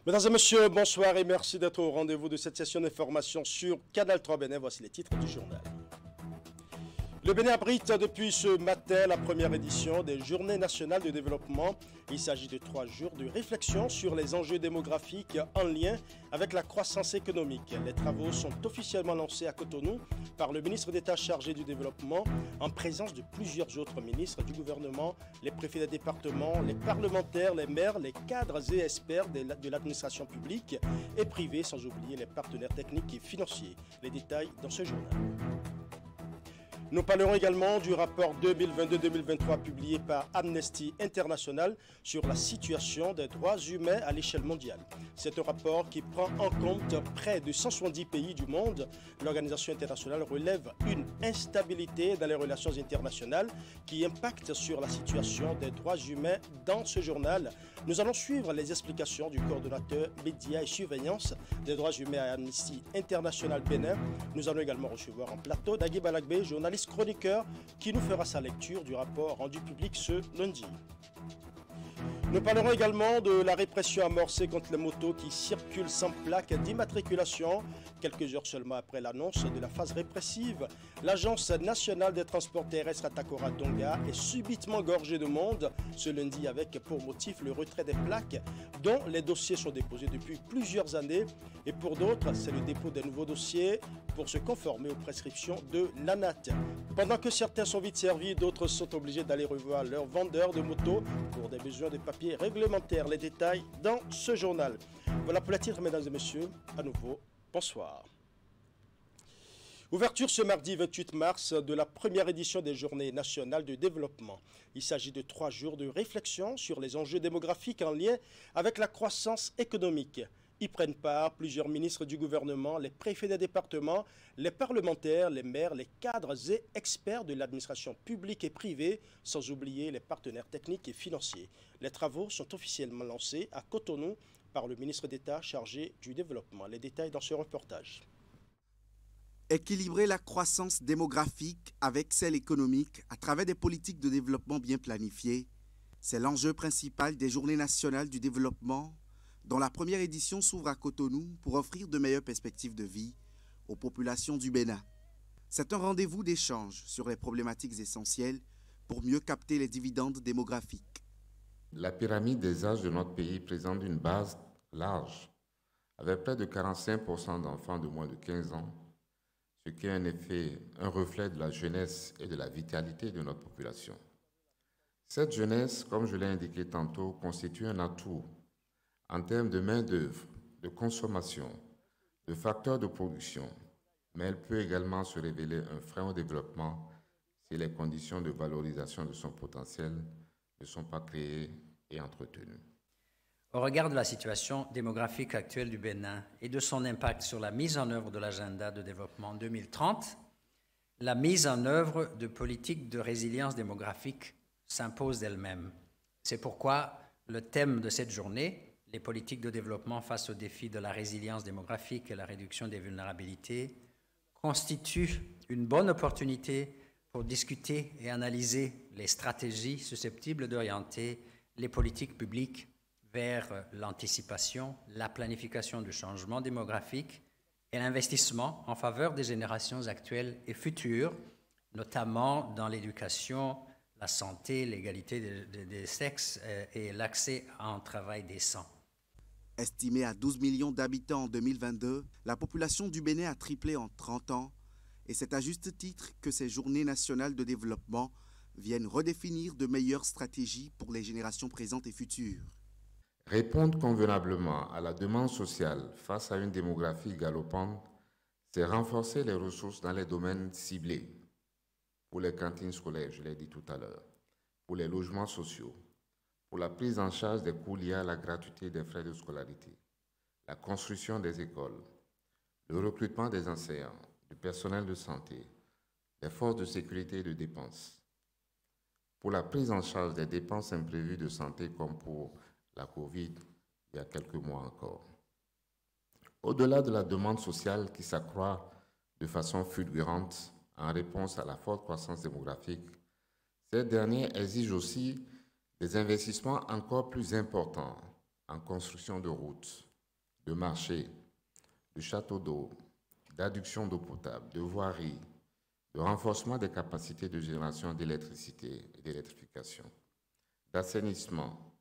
Mesdames et messieurs, bonsoir et merci d'être au rendez-vous de cette session d'information sur Canal 3 Bénin. Voici les titres du journal. Le Bénin abrite depuis ce matin la première édition des Journées nationales de développement. Il s'agit de 3 jours de réflexion sur les enjeux démographiques en lien avec la croissance économique. Les travaux sont officiellement lancés à Cotonou par le ministre d'État chargé du développement en présence de plusieurs autres ministres du gouvernement, les préfets des départements, les parlementaires, les maires, les cadres et experts de l'administration publique et privée, sans oublier les partenaires techniques et financiers. Les détails dans ce journal. Nous parlerons également du rapport 2022-2023 publié par Amnesty International sur la situation des droits humains à l'échelle mondiale. C'est un rapport qui prend en compte près de 170 pays du monde. L'organisation internationale relève une instabilité dans les relations internationales qui impacte sur la situation des droits humains dans ce journal. Nous allons suivre les explications du coordonnateur médias et surveillance des droits humains à Amnesty International Bénin. Nous allons également recevoir en plateau Dagui Balagbe, journaliste chroniqueur, qui nous fera sa lecture du rapport rendu public ce lundi. Nous parlerons également de la répression amorcée contre les motos qui circulent sans plaque d'immatriculation. Quelques heures seulement après l'annonce de la phase répressive, l'Agence nationale des transports terrestres à Takora-Donga est subitement gorgée de monde ce lundi avec pour motif le retrait des plaques dont les dossiers sont déposés depuis plusieurs années. Et pour d'autres, c'est le dépôt des nouveaux dossiers pour se conformer aux prescriptions de l'ANAT. Pendant que certains sont vite servis, d'autres sont obligés d'aller revoir leurs vendeurs de motos pour des besoins de papier réglementaires. Les détails dans ce journal. Voilà pour les titres, mesdames et messieurs. À nouveau, bonsoir. Ouverture ce mardi 28 mars de la première édition des Journées nationales de développement. Il s'agit de 3 jours de réflexion sur les enjeux démographiques en lien avec la croissance économique. Y prennent part plusieurs ministres du gouvernement, les préfets des départements, les parlementaires, les maires, les cadres et experts de l'administration publique et privée, sans oublier les partenaires techniques et financiers. Les travaux sont officiellement lancés à Cotonou par le ministre d'État chargé du développement. Les détails dans ce reportage. Équilibrer la croissance démographique avec celle économique à travers des politiques de développement bien planifiées, c'est l'enjeu principal des Journées nationales du développement, dont la première édition s'ouvre à Cotonou pour offrir de meilleures perspectives de vie aux populations du Bénin. C'est un rendez-vous d'échange sur les problématiques essentielles pour mieux capter les dividendes démographiques. La pyramide des âges de notre pays présente une base large, avec près de 45% d'enfants de moins de 15 ans, ce qui est en effet un reflet de la jeunesse et de la vitalité de notre population. Cette jeunesse, comme je l'ai indiqué tantôt, constitue un atout en termes de main-d'œuvre, de consommation, de facteurs de production, mais elle peut également se révéler un frein au développement si les conditions de valorisation de son potentiel ne sont pas créées et entretenues. Au regard de la situation démographique actuelle du Bénin et de son impact sur la mise en œuvre de l'agenda de développement 2030, la mise en œuvre de politiques de résilience démographique s'impose d'elle-même. C'est pourquoi le thème de cette journée, les politiques de développement face aux défis de la résilience démographique et la réduction des vulnérabilités, constitue une bonne opportunité pour discuter et analyser les stratégies susceptibles d'orienter les politiques publiques vers l'anticipation, la planification du changement démographique et l'investissement en faveur des générations actuelles et futures, notamment dans l'éducation, la santé, l'égalité des sexes et l'accès à un travail décent. Estimée à 12 millions d'habitants en 2022, la population du Bénin a triplé en 30 ans et c'est à juste titre que ces journées nationales de développement viennent redéfinir de meilleures stratégies pour les générations présentes et futures. Répondre convenablement à la demande sociale face à une démographie galopante, c'est renforcer les ressources dans les domaines ciblés. Pour les cantines scolaires, je l'ai dit tout à l'heure, pour les logements sociaux, pour la prise en charge des coûts liés à la gratuité des frais de scolarité, la construction des écoles, le recrutement des enseignants, du personnel de santé, des forces de sécurité et de dépenses, pour la prise en charge des dépenses imprévues de santé comme pour la Covid il y a quelques mois encore. Au-delà de la demande sociale qui s'accroît de façon fulgurante en réponse à la forte croissance démographique, cette dernière exige aussi des investissements encore plus importants en construction de routes, de marchés, de châteaux d'eau, d'adduction d'eau potable, de voirie, de renforcement des capacités de génération d'électricité et d'électrification, d'assainissement,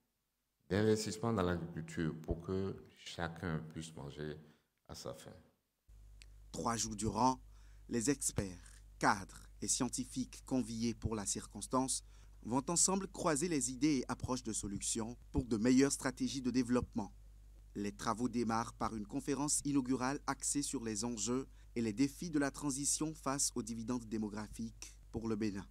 d'investissement dans l'agriculture pour que chacun puisse manger à sa faim. 3 jours durant, les experts, cadres et scientifiques conviés pour la circonstance vont ensemble croiser les idées et approches de solutions pour de meilleures stratégies de développement. Les travaux démarrent par une conférence inaugurale axée sur les enjeux et les défis de la transition face aux dividendes démographiques pour le Bénin.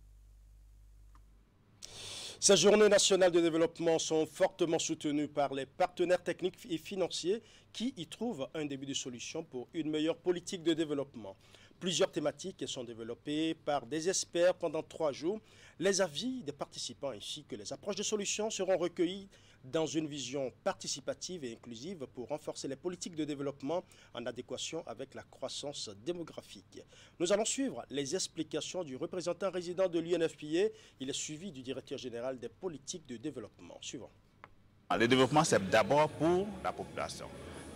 Ces journées nationales de développement sont fortement soutenues par les partenaires techniques et financiers qui y trouvent un début de solution pour une meilleure politique de développement. Plusieurs thématiques sont développées par des experts pendant 3 jours. Les avis des participants ainsi que les approches de solutions seront recueillis dans une vision participative et inclusive pour renforcer les politiques de développement en adéquation avec la croissance démographique. Nous allons suivre les explications du représentant résident de l'UNFPA. Il est suivi du directeur général des politiques de développement. Suivant. Le développement, c'est d'abord pour la population.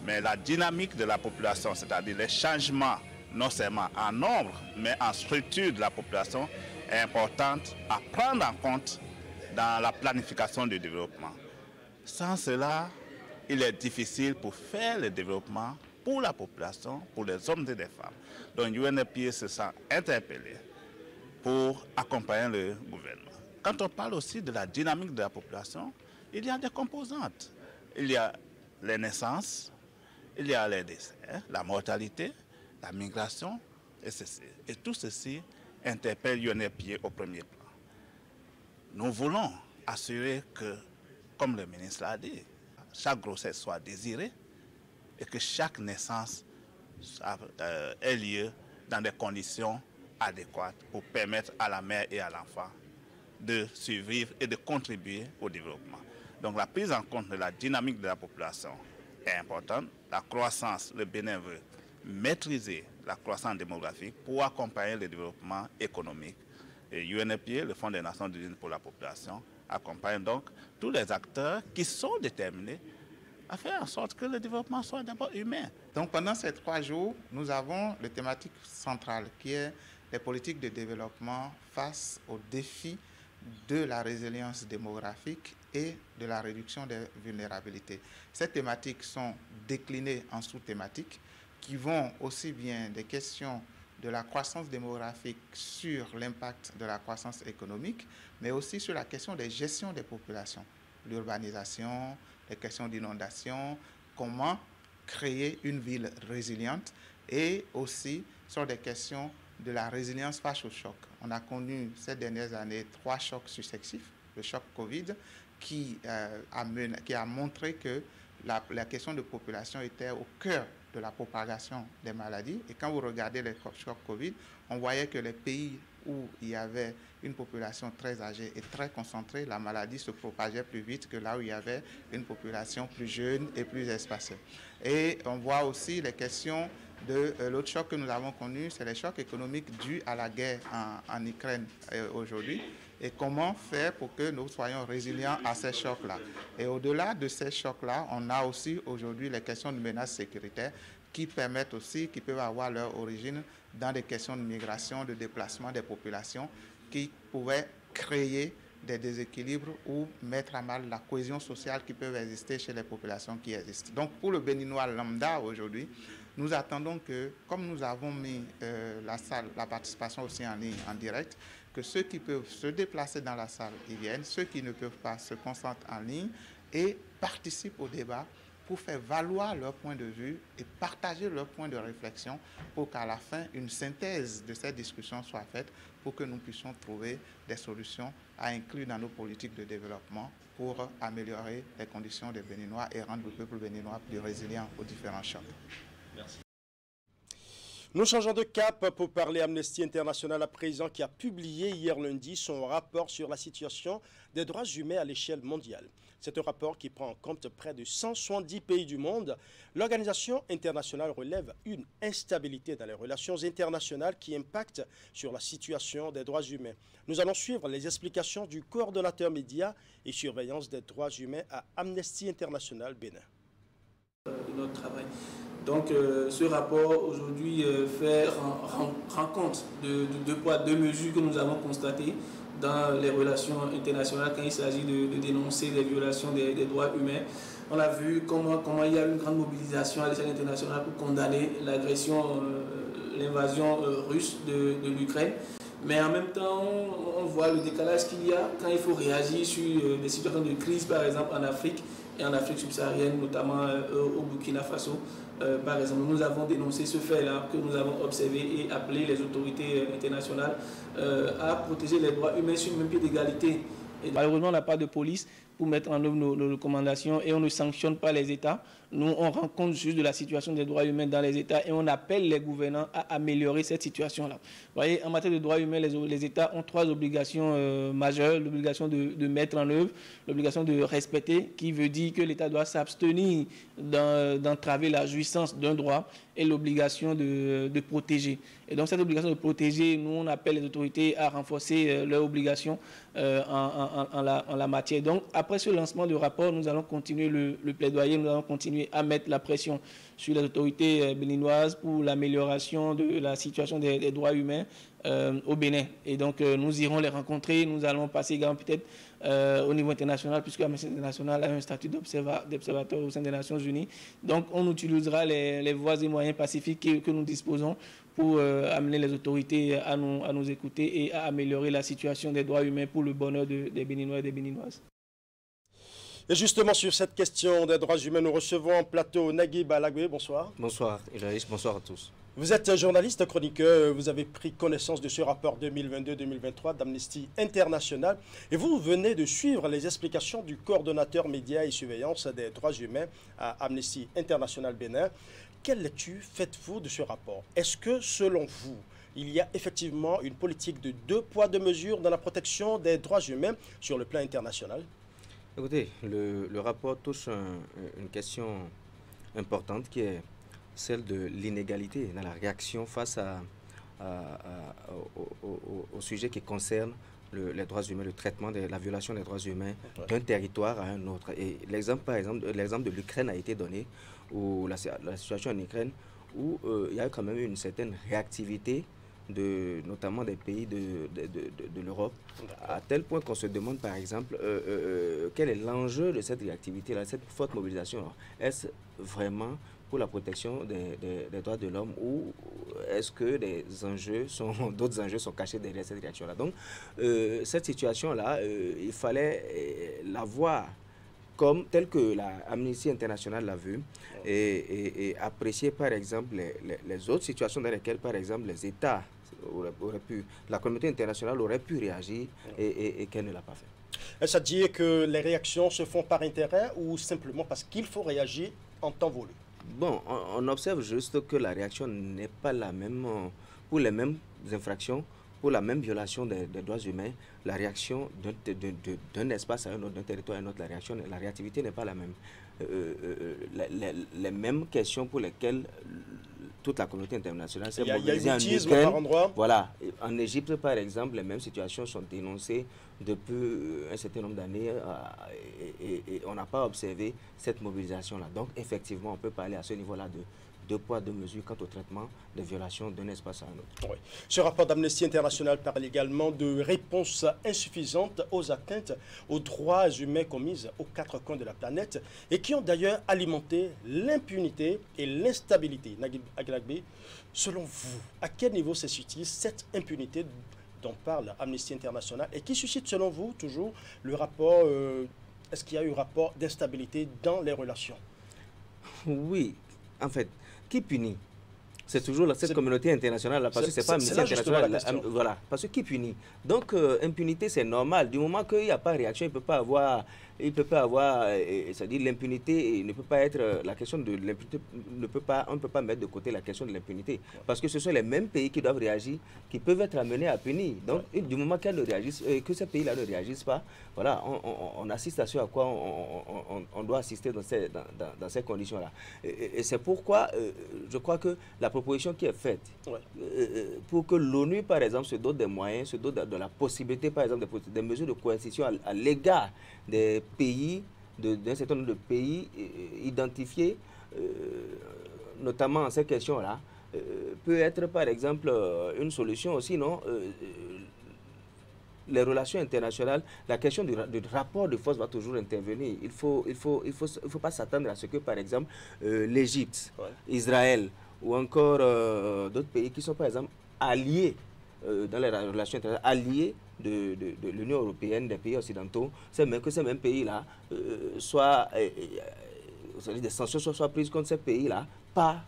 Mais la dynamique de la population, c'est-à-dire les changements, non seulement en nombre, mais en structure de la population, est importante à prendre en compte dans la planification du développement. Sans cela, il est difficile pour faire le développement pour la population, pour les hommes et les femmes. Donc l'UNFPA se sent interpellé pour accompagner le gouvernement. Quand on parle aussi de la dynamique de la population, il y a des composantes. Il y a les naissances, il y a les décès, la mortalité, la migration, et tout ceci interpelle l'UNFPA au premier plan. Nous voulons assurer que, comme le ministre l'a dit, chaque grossesse soit désirée et que chaque naissance ait lieu dans des conditions adéquates pour permettre à la mère et à l'enfant de survivre et de contribuer au développement. Donc la prise en compte de la dynamique de la population est importante. La croissance, le Bénin veut maîtriser la croissance démographique pour accompagner le développement économique. Et UNFPA, le Fonds des Nations Unies pour la population, accompagne donc tous les acteurs qui sont déterminés à faire en sorte que le développement soit d'abord humain. Donc pendant ces 3 jours, nous avons la thématique centrale qui est les politiques de développement face aux défis de la résilience démographique et de la réduction des vulnérabilités. Ces thématiques sont déclinées en sous-thématiques qui vont aussi bien des questions de la croissance démographique sur l'impact de la croissance économique, mais aussi sur la question des gestions des populations, l'urbanisation, les questions d'inondation, comment créer une ville résiliente et aussi sur des questions de la résilience face au choc. On a connu ces dernières années 3 chocs successifs, le choc Covid qui a montré que la question de population était au cœur de la propagation des maladies. Et quand vous regardez les chocs Covid, on voyait que les pays où il y avait une population très âgée et très concentrée, la maladie se propageait plus vite que là où il y avait une population plus jeune et plus espacée. Et on voit aussi les questions de l'autre choc que nous avons connu, c'est les chocs économiques dus à la guerre en Ukraine aujourd'hui. Et comment faire pour que nous soyons résilients à ces chocs-là. Et au-delà de ces chocs-là, on a aussi aujourd'hui les questions de menaces sécuritaires qui permettent aussi, qui peuvent avoir leur origine dans des questions de migration, de déplacement des populations qui pouvaient créer des déséquilibres ou mettre à mal la cohésion sociale qui peut exister chez les populations qui existent. Donc pour le Béninois lambda aujourd'hui, nous attendons que, comme nous avons mis la participation aussi en ligne, en direct, que ceux qui peuvent se déplacer dans la salle y viennent, ceux qui ne peuvent pas se concentrent en ligne et participent au débat pour faire valoir leur point de vue et partager leur point de réflexion pour qu'à la fin, une synthèse de cette discussion soit faite pour que nous puissions trouver des solutions à inclure dans nos politiques de développement pour améliorer les conditions des Béninois et rendre le peuple béninois plus résilient aux différents chocs. Merci. Nous changeons de cap pour parler Amnesty International à présent qui a publié hier lundi son rapport sur la situation des droits humains à l'échelle mondiale. C'est un rapport qui prend en compte près de 170 pays du monde. L'organisation internationale relève une instabilité dans les relations internationales qui impacte sur la situation des droits humains. Nous allons suivre les explications du coordonnateur médias et surveillance des droits humains à Amnesty International Bénin. notre travail. Donc ce rapport aujourd'hui rend compte de deux poids, deux mesures que nous avons constatées dans les relations internationales quand il s'agit de dénoncer les violations des droits humains. On a vu comment il y a une grande mobilisation à l'échelle internationale pour condamner l'agression, l'invasion russe de l'Ukraine. Mais en même temps, on voit le décalage qu'il y a quand il faut réagir sur des situations de crise, par exemple en Afrique et en Afrique subsaharienne, notamment au Burkina Faso. Par exemple, nous avons dénoncé ce fait-là que nous avons observé et appelé les autorités internationales à protéger les droits humains sur le même pied d'égalité. Malheureusement, on n'a pas de police pour mettre en œuvre nos recommandations et on ne sanctionne pas les États. Nous, on rend compte juste de la situation des droits humains dans les États et on appelle les gouvernants à améliorer cette situation-là. Vous voyez, en matière de droits humains, les États ont trois obligations majeures. L'obligation de mettre en œuvre, l'obligation de respecter, qui veut dire que l'État doit s'abstenir d'entraver la jouissance d'un droit, et l'obligation de protéger. Et donc cette obligation de protéger, nous, on appelle les autorités à renforcer leurs obligations en la matière. Donc après ce lancement de rapport, nous allons continuer le plaidoyer, nous allons continuer à mettre la pression sur les autorités béninoises pour l'amélioration de la situation des droits humains au Bénin. Et donc nous irons les rencontrer, nous allons passer également peut-être au niveau international, puisque l'Amnesty International a un statut d'observateur au sein des Nations Unies. Donc on utilisera les voies et moyens pacifiques que nous disposons pour amener les autorités à nous écouter et à améliorer la situation des droits humains pour le bonheur des Béninois et des Béninoises. Et justement, sur cette question des droits humains, nous recevons en plateau Naguib Alagbe. Bonsoir. Bonsoir, Ilaïs. Bonsoir à tous. Vous êtes journaliste, chroniqueur. Vous avez pris connaissance de ce rapport 2022-2023 d'Amnesty International. Et vous venez de suivre les explications du coordonnateur médias et surveillance des droits humains à Amnesty International Bénin. Quelle lecture faites-vous de ce rapport? Est-ce que, selon vous, il y a effectivement une politique de deux poids, deux mesures dans la protection des droits humains sur le plan international? Écoutez, le rapport touche une question importante qui est celle de l'inégalité dans la réaction face au sujet qui concerne les droits humains, le traitement de la violation des droits humains d'un territoire à un autre. Et l'exemple, par exemple, de l'Ukraine a été donné, où la situation en Ukraine, où il y a quand même une certaine réactivité notamment des pays de l'Europe, à tel point qu'on se demande par exemple quel est l'enjeu de cette réactivité-là, cette forte mobilisation. Est-ce vraiment pour la protection des droits de l'homme ou est-ce que d'autres enjeux sont cachés derrière cette réaction-là? Donc cette situation-là, il fallait la voir telle que l'Amnesty International l'a vu et apprécier par exemple les autres situations dans lesquelles par exemple les États la communauté internationale aurait pu réagir et qu'elle ne l'a pas fait. Est-ce à dire que les réactions se font par intérêt ou simplement parce qu'il faut réagir en temps voulu? Bon, on observe juste que la réaction n'est pas la même pour les mêmes infractions, pour la même violation des droits humains. La réaction d'un espace à un autre, d'un territoire à un autre, la réactivité n'est pas la même. Les mêmes questions pour lesquelles toute la communauté internationale s'est mobilisée en Ukraine. Voilà. En Égypte, par exemple, les mêmes situations sont dénoncées depuis un certain nombre d'années et on n'a pas observé cette mobilisation-là. Donc, effectivement, on peut parler à ce niveau-là de deux poids, deux mesures quant au traitement des violations d'un espace à un autre. Oui. Ce rapport d'Amnesty International parle également de réponses insuffisantes aux atteintes aux droits humains commises aux quatre coins de la planète et qui ont d'ailleurs alimenté l'impunité et l'instabilité. Naguib Alagbe, selon vous, à quel niveau se situe cette impunité dont parle Amnesty International et qui suscite selon vous toujours le rapport, est-ce qu'il y a eu un rapport d'instabilité dans les relations? Oui, en fait, qui punit? C'est toujours cette communauté internationale, parce que c'est pas Amnesty International. Voilà, parce que qui punit? Donc, impunité, c'est normal. Du moment qu'il n'y a pas de réaction, il peut pas avoir, c'est-à-dire l'impunité ne peut pas être, la question de l'impunité, on ne peut pas mettre de côté la question de l'impunité. Parce que ce sont les mêmes pays qui doivent réagir, qui peuvent être amenés à punir. Donc, du moment qu'elles ne réagissent, que ces pays-là ne réagissent pas, voilà, on assiste à ce à quoi on doit assister dans ces conditions-là. Et c'est pourquoi je crois que la proposition qui est faite pour que l'ONU, par exemple, se dote des moyens, se dote de la possibilité, par exemple, des mesures de coercition à l'égard des pays, d'un certain nombre de pays identifiés notamment ces questions-là, peut être par exemple une solution aussi, non? Les relations internationales, la question du rapport de force va toujours intervenir. Il faut pas s'attendre à ce que, par exemple, l'Égypte, Israël ou encore d'autres pays qui sont, par exemple, alliés dans les relations internationales, alliés de l'Union européenne, des pays occidentaux, que ces mêmes pays-là des sanctions soient prises contre ces pays-là, pas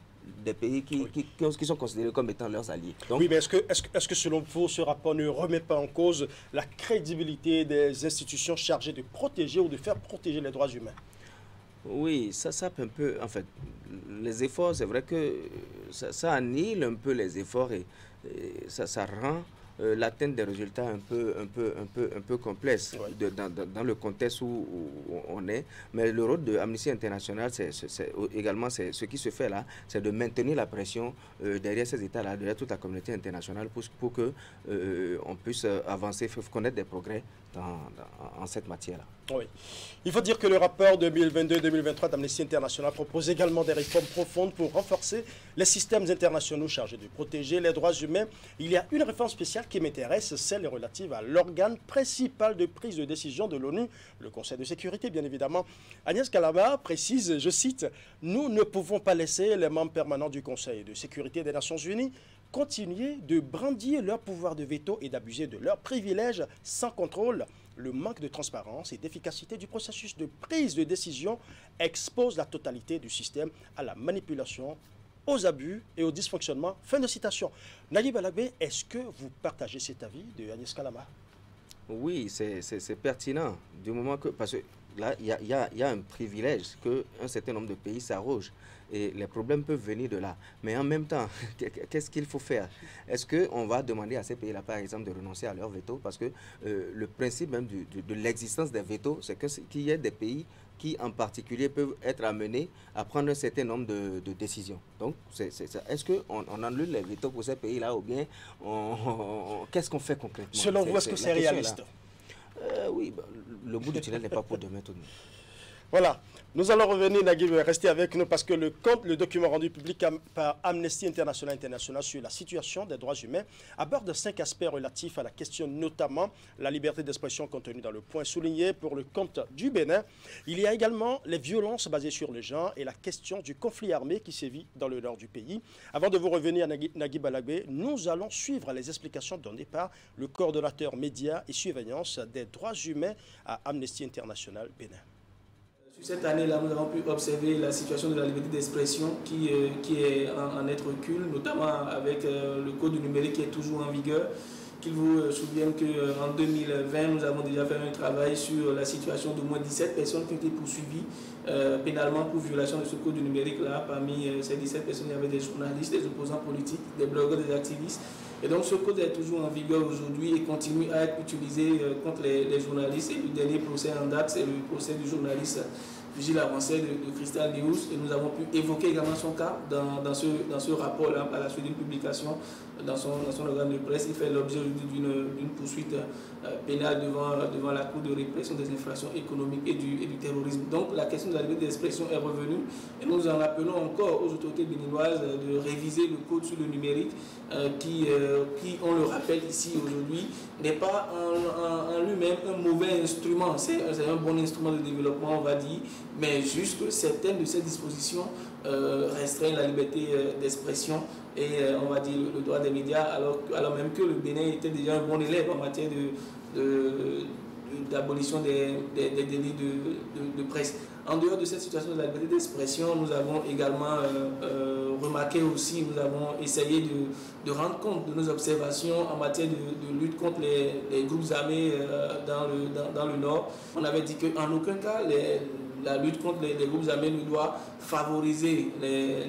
des pays qui sont considérés comme étant leurs alliés. Donc, oui, mais est-ce que selon vous, ce rapport ne remet pas en cause la crédibilité des institutions chargées de protéger ou de faire protéger les droits humains? Oui, ça peut un peu, en fait, les efforts, c'est vrai que ça annihile un peu les efforts et ça rend l'atteinte des résultats un peu complexe dans le contexte où on est. Mais le rôle de Amnesty International, également, ce qui se fait là, c'est de maintenir la pression derrière ces États-là, derrière toute la communauté internationale pour que on puisse avancer, connaître des progrès en cette matière-là. Oui. Il faut dire que le rapport 2022-2023 d'Amnesty International propose également des réformes profondes pour renforcer les systèmes internationaux chargés de protéger les droits humains. Il y a une réforme spéciale qui m'intéresse, celle relative à l'organe principal de prise de décision de l'ONU, le Conseil de sécurité, bien évidemment. Agnès Kalama précise, je cite, « Nous ne pouvons pas laisser les membres permanents du Conseil de sécurité des Nations Unies continuer de brandir leur pouvoir de veto et d'abuser de leurs privilèges sans contrôle. Le manque de transparence et d'efficacité du processus de prise de décision expose la totalité du système à la manipulation, aux abus et au dysfonctionnement. » Fin de citation. Naguib Alagbe, est-ce que vous partagez cet avis de Agnès Kalama? Oui, c'est pertinent, du moment que, parce que là, il y a un privilège qu'un certain nombre de pays s'arrogent. Et les problèmes peuvent venir de là. Mais en même temps, qu'est-ce qu'il faut faire? Est-ce qu'on va demander à ces pays-là, par exemple, de renoncer à leur veto? Parce que le principe même de l'existence des vétos, c'est qu'il y ait des pays qui, en particulier, peuvent être amenés à prendre un certain nombre de décisions. Donc, est-ce qu'on annule les vétos pour ces pays-là ou bien qu'est-ce qu'on fait concrètement? Selon vous, est-ce que c'est réaliste? Oui, le bout du tunnel n'est pas pour demain tout de même. Voilà. Nous allons revenir, Naguib, rester avec nous parce que le document rendu public par Amnesty International sur la situation des droits humains aborde 5 aspects relatifs à la question, notamment la liberté d'expression contenue dans le point souligné pour le compte du Bénin. Il y a également les violences basées sur le genre et la question du conflit armé qui sévit dans le nord du pays. Avant de vous revenir, Naguib Alagbe, nous allons suivre les explications données par le coordonnateur médias et surveillance des droits humains à Amnesty International Bénin. Cette année-là, nous avons pu observer la situation de la liberté d'expression qui est en net recul, notamment avec le code du numérique qui est toujours en vigueur. Qu'il vous souvienne qu'en 2020, nous avons déjà fait un travail sur la situation d'au moins 17 personnes qui ont été poursuivies pénalement pour violation de ce code du numérique-là. Parmi ces 17 personnes, il y avait des journalistes, des opposants politiques, des blogueurs, des activistes. Et donc ce code est toujours en vigueur aujourd'hui et continue à être utilisé contre les journalistes. Et le dernier procès en date, c'est le procès du journaliste Vigile avancé de Crystal News. Et nous avons pu évoquer également son cas dans ce rapport-là, à la suite d'une publication dans son organe de presse. Il fait l'objet d'une poursuite pénale devant la Cour de répression des infractions économiques et du terrorisme. Donc la question de la liberté d'expression est revenue et nous en appelons encore aux autorités béninoises de réviser le code sur le numérique qui, on le rappelle ici aujourd'hui, n'est pas en lui-même un mauvais instrument. C'est un bon instrument de développement, on va dire, mais juste que certaines de ces dispositions restreignent la liberté d'expression et on va dire le droit des médias, alors même que le Bénin était déjà un bon élève en matière d'abolition des délits de presse. En dehors de cette situation de la liberté d'expression, nous avons également remarqué aussi, nous avons essayé de rendre compte de nos observations en matière de lutte contre les groupes armés dans le Nord. On avait dit qu'en aucun cas, la lutte contre les groupes armés ne doit favoriser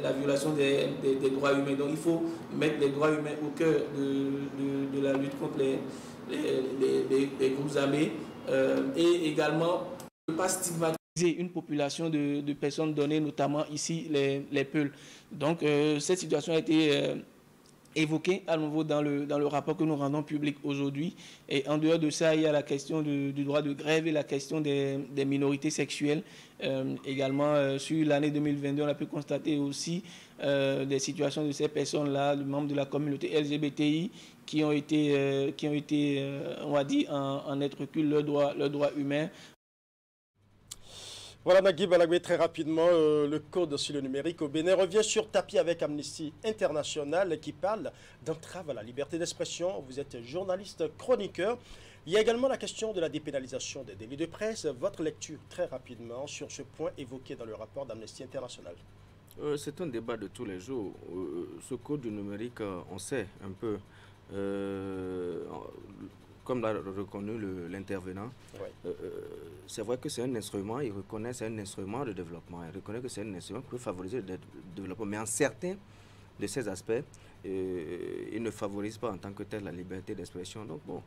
la violation des droits humains. Donc il faut mettre les droits humains au cœur de la lutte contre les groupes armés et également ne pas stigmatiser une population de personnes données, notamment ici les Peuls. Donc cette situation a été évoqué à nouveau dans le rapport que nous rendons public aujourd'hui. Et en dehors de ça, il y a la question du droit de grève et la question des minorités sexuelles. Également, sur l'année 2022, on a pu constater aussi des situations de ces personnes-là, les membres de la communauté LGBTI, qui ont été on va dire, en être recul leurs droits humains. Voilà, Nagui Balagoué, très rapidement, le code sur le numérique au Bénin revient sur tapis avec Amnesty International qui parle d'entrave à la liberté d'expression. Vous êtes journaliste, chroniqueur. Il y a également la question de la dépénalisation des délits de presse. Votre lecture, très rapidement, sur ce point évoqué dans le rapport d'Amnesty International. C'est un débat de tous les jours. Ce code du numérique, on sait un peu, comme l'a reconnu l'intervenant, ouais. C'est vrai que c'est un instrument, il reconnaît que c'est un instrument de développement, il reconnaît que c'est un instrument qui peut favoriser le développement, mais en certains de ces aspects, il ne favorise pas en tant que tel la liberté d'expression. Donc bon,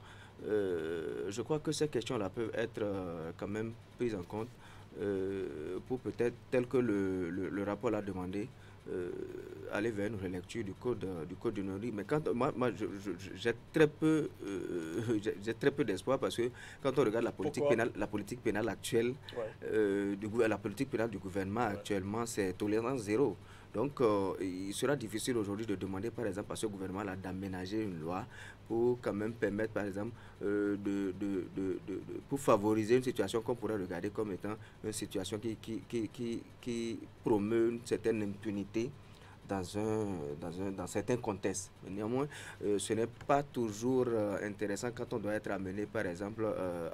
je crois que ces questions-là peuvent être quand même prises en compte pour peut-être, tel que le rapport l'a demandé, aller vers une relecture du code du numérique. Mais quand moi j'ai très peu d'espoir, parce que quand on regarde la politique pénale actuelle, ouais. La politique pénale du gouvernement, ouais. Actuellement, c'est tolérance zéro. Donc il sera difficile aujourd'hui de demander par exemple à ce gouvernement-là d'aménager une loi pour quand même permettre par exemple pour favoriser une situation qu'on pourrait regarder comme étant une situation qui promeut une certaine impunité dans certains contextes. Mais néanmoins, ce n'est pas toujours intéressant quand on doit être amené par exemple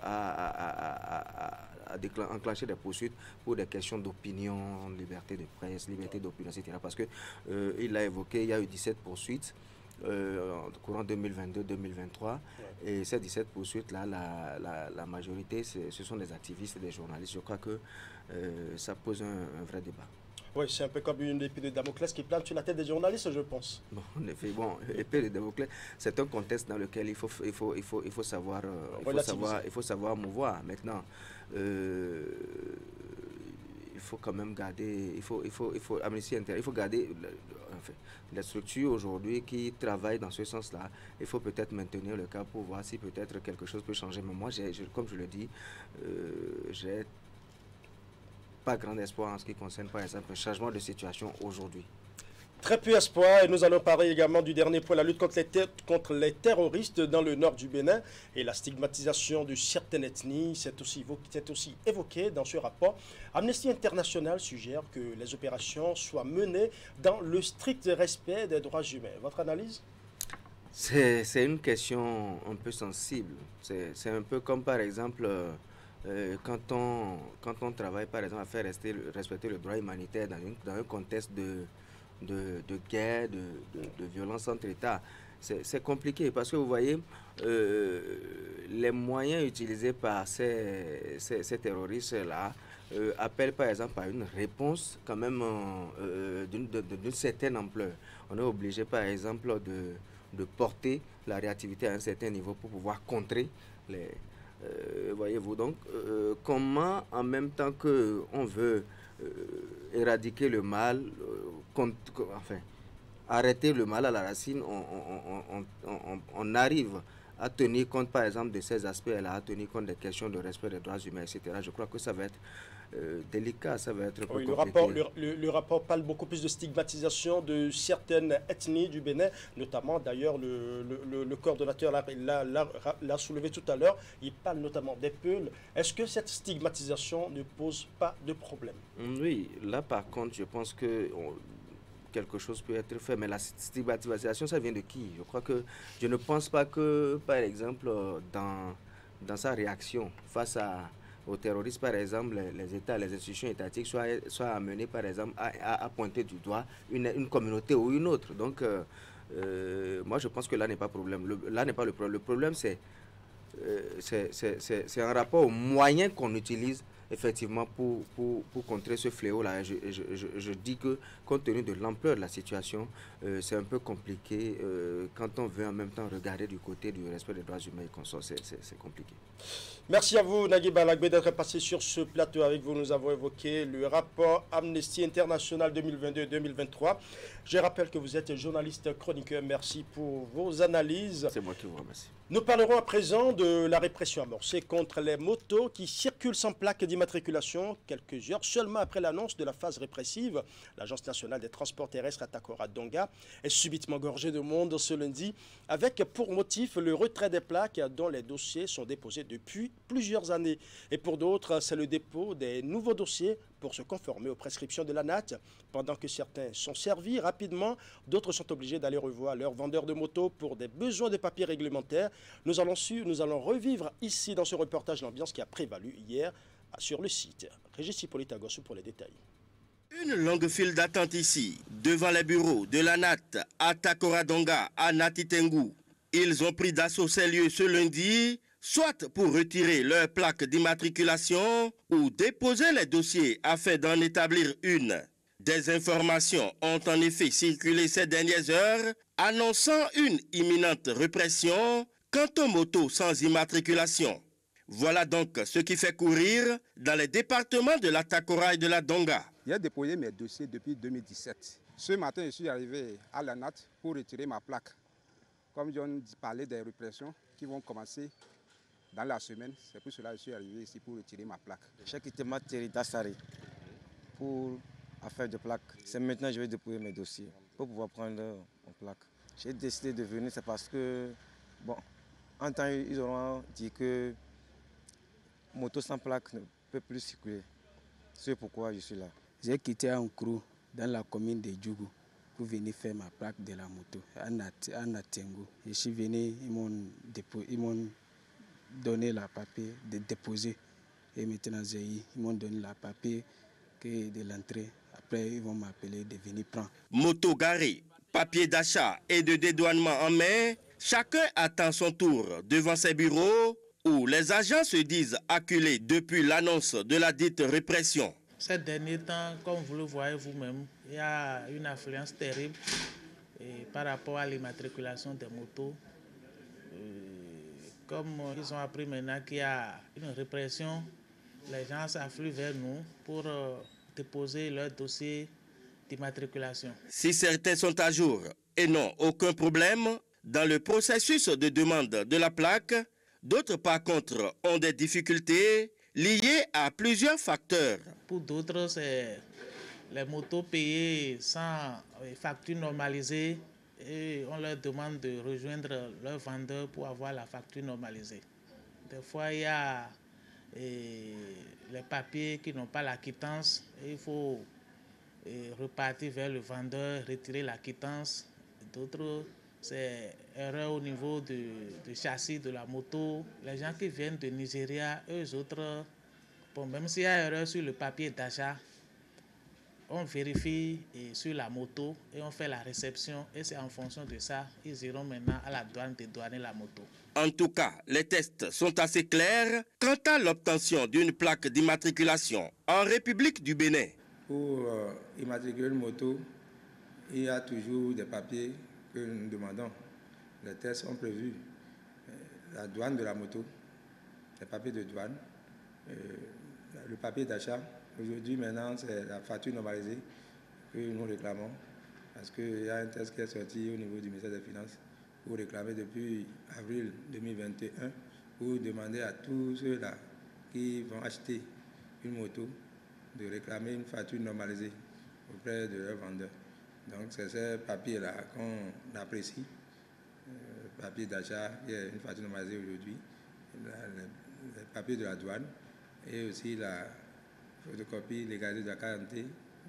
à enclencher des poursuites pour des questions d'opinion, liberté de presse, liberté d'opinion, etc. Parce que il l'a évoqué, il y a eu 17 poursuites courant 2022-2023, ouais. Et ces 17 poursuites-là, la majorité, ce sont des activistes et des journalistes. Je crois que ça pose un vrai débat. Oui, c'est un peu comme une épée de Damoclès qui plane sur la tête des journalistes, je pense. Bon, en effet, bon, épée de Damoclès, c'est un contexte dans lequel il faut savoir mouvoir. Maintenant, il faut quand même garder, il faut Amnesty International, il faut garder les structures aujourd'hui qui travaillent dans ce sens-là. Il faut peut-être maintenir le cas pour voir si peut-être quelque chose peut changer. Mais moi, comme je le dis, j'ai pas grand espoir en ce qui concerne par exemple un changement de situation aujourd'hui. Très peu espoir, et nous allons parler également du dernier point, la lutte contre les terroristes dans le nord du Bénin et la stigmatisation de certaines ethnies. C'est aussi évoqué dans ce rapport. Amnesty International suggère que les opérations soient menées dans le strict respect des droits humains. Votre analyse? C'est une question un peu sensible. C'est un peu comme par exemple quand on travaille par exemple à faire respecter le droit humanitaire dans un contexte de guerre, de violence entre États. C'est compliqué parce que vous voyez, les moyens utilisés par ces terroristes-là appellent par exemple à une réponse quand même d'une certaine ampleur. On est obligé par exemple de porter la réactivité à un certain niveau pour pouvoir contrer les... voyez-vous, donc comment en même temps qu'on veut éradiquer le mal, arrêter le mal à la racine, on arrive à tenir compte par exemple de ces aspects-là, à tenir compte des questions de respect des droits humains, etc. Je crois que ça va être délicat, ça va être oui, le rapport parle beaucoup plus de stigmatisation de certaines ethnies du Bénin, notamment d'ailleurs le coordonnateur l'a soulevé tout à l'heure, il parle notamment des Peuls. Est-ce que cette stigmatisation ne pose pas de problème? Oui, là par contre je pense que quelque chose peut être fait, mais la stigmatisation ça vient de qui? Je crois que je ne pense pas que par exemple dans sa réaction face aux terroristes, par exemple, les États, les institutions étatiques soient amenés, par exemple, à pointer du doigt une communauté ou une autre. Donc, moi, je pense que là n'est pas problème. Là n'est pas le problème. Le problème, c'est un rapport aux moyens qu'on utilise effectivement, pour contrer ce fléau-là. Je dis que, compte tenu de l'ampleur de la situation, c'est un peu compliqué quand on veut en même temps regarder du côté du respect des droits humains et consorts. C'est compliqué. Merci à vous, Nagui Balagbe, d'être passé sur ce plateau avec vous. Nous avons évoqué le rapport Amnesty International 2022-2023. Je rappelle que vous êtes journaliste chroniqueur. Merci pour vos analyses. C'est moi qui vous remercie. Nous parlerons à présent de la répression amorcée contre les motos qui circulent sans plaque d'immatriculation. Quelques heures seulement après l'annonce de la phase répressive, l'Agence nationale des transports terrestres Atakora Donga est subitement gorgée de monde ce lundi, avec pour motif le retrait des plaques dont les dossiers sont déposés depuis plusieurs années. Et pour d'autres, c'est le dépôt des nouveaux dossiers pour se conformer aux prescriptions de l'ANAT. Pendant que certains sont servis rapidement, d'autres sont obligés d'aller revoir leurs vendeurs de motos pour des besoins de papiers réglementaires. Nous allons revivre ici dans ce reportage l'ambiance qui a prévalu hier sur le site. Régis Hippolyte Agossou pour les détails. Une longue file d'attente ici, devant les bureaux de l'ANAT à Takoradonga, à Natitengu. Ils ont pris d'assaut ces lieux ce lundi, soit pour retirer leur plaque d'immatriculation ou déposer les dossiers afin d'en établir une. Des informations ont en effet circulé ces dernières heures, annonçant une imminente répression quant aux motos sans immatriculation. Voilà donc ce qui fait courir dans les départements de la Takora et de la Donga. J'ai déposé mes dossiers depuis 2017. Ce matin, je suis arrivé à la NAT pour retirer ma plaque. Comme John parlait des répressions qui vont commencer dans la semaine, c'est pour cela que je suis arrivé ici pour retirer ma plaque. J'ai quitté ma Dassari pour affaire de plaque. C'est maintenant que je vais déposer mes dossiers pour pouvoir prendre mon plaque. J'ai décidé de venir, c'est parce que, bon, en temps, ils auront dit que moto sans plaque ne peut plus circuler. C'est pourquoi je suis là. J'ai quitté Ankuru dans la commune de Djougou pour venir faire ma plaque de la moto à Natengu. Je suis venu, ils m'ont donné la papier de déposer. Et maintenant, ils m'ont donné la papier de l'entrée. Après, ils vont m'appeler de venir prendre. Moto garée, papier d'achat et de dédouanement en main, chacun attend son tour devant ses bureaux où les agents se disent acculés depuis l'annonce de la dite répression. Ces derniers temps, comme vous le voyez vous-même, il y a une affluence terrible par rapport à l'immatriculation des motos. Comme ils ont appris maintenant qu'il y a une répression, les gens s'affluent vers nous pour déposer leur dossier d'immatriculation. Si certains sont à jour et n'ont aucun problème dans le processus de demande de la plaque, d'autres par contre ont des difficultés liées à plusieurs facteurs. Pour d'autres, c'est les motos payées sans facture normalisée et on leur demande de rejoindre leur vendeur pour avoir la facture normalisée. Des fois, il y a les papiers qui n'ont pas la quittance et il faut repartir vers le vendeur, retirer la quittance. D'autres, c'est erreur au niveau du châssis de la moto. Les gens qui viennent de Nigeria, eux autres, bon, même s'il y a erreur sur le papier d'achat, on vérifie sur la moto et on fait la réception. Et c'est en fonction de ça, ils iront maintenant à la douane dédouaner la moto. En tout cas, les tests sont assez clairs quant à l'obtention d'une plaque d'immatriculation en République du Bénin. Pour immatriculer une moto, il y a toujours des papiers que nous demandons. Les tests sont prévus. La douane de la moto, les papiers de douane, le papier d'achat. Aujourd'hui, maintenant, c'est la facture normalisée que nous réclamons. Parce qu'il y a un test qui est sorti au niveau du ministère des Finances pour réclamer depuis avril 2021 pour demander à tous ceux-là qui vont acheter une moto de réclamer une facture normalisée auprès de leurs vendeurs. Donc, c'est ce papier-là qu'on apprécie. Le papier d'achat, qui est une facture normalisée aujourd'hui, le papier de la douane et aussi la photocopie légalisée de la carte d'identité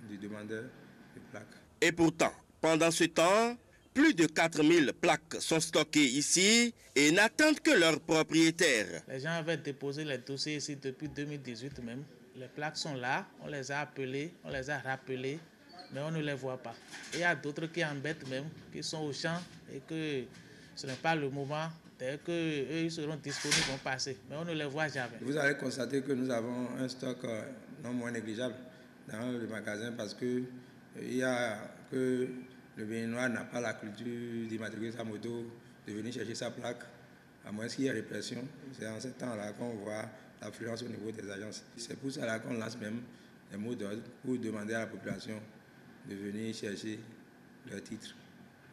du demandeur de plaques. Et pourtant, pendant ce temps, plus de 4000 plaques sont stockées ici et n'attendent que leurs propriétaires. Les gens avaient déposé les dossiers ici depuis 2018 même. Les plaques sont là, on les a appelées, on les a rappelées, mais on ne les voit pas. Et il y a d'autres qui embêtent même, qui sont au champ et que ce n'est pas le moment. Dès qu'eux seront disponibles, ils vont passer. Mais on ne les voit jamais. Vous allez constater que nous avons un stock non moins négligeable dans le magasin parce que il y a que le Béninois n'a pas la culture d'immatriculer sa moto, de venir chercher sa plaque, à moins qu'il y ait répression. C'est en ce temps-là qu'on voit l'affluence au niveau des agences. C'est pour cela qu'on lance même des mots d'ordre pour demander à la population de venir chercher leur titre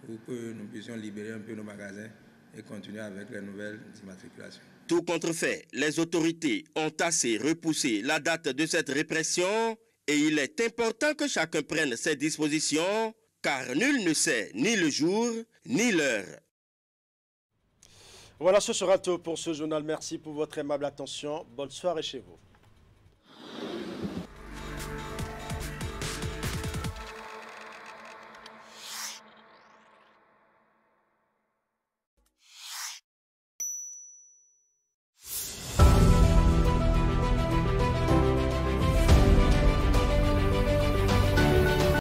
pour que nous puissions libérer un peu nos magasins et continuer avec les nouvelles immatriculations. Tout contrefait, les autorités ont assez repoussé la date de cette répression et il est important que chacun prenne ses dispositions car nul ne sait ni le jour ni l'heure. Voilà, ce sera tout pour ce journal. Merci pour votre aimable attention. Bonne soirée chez vous.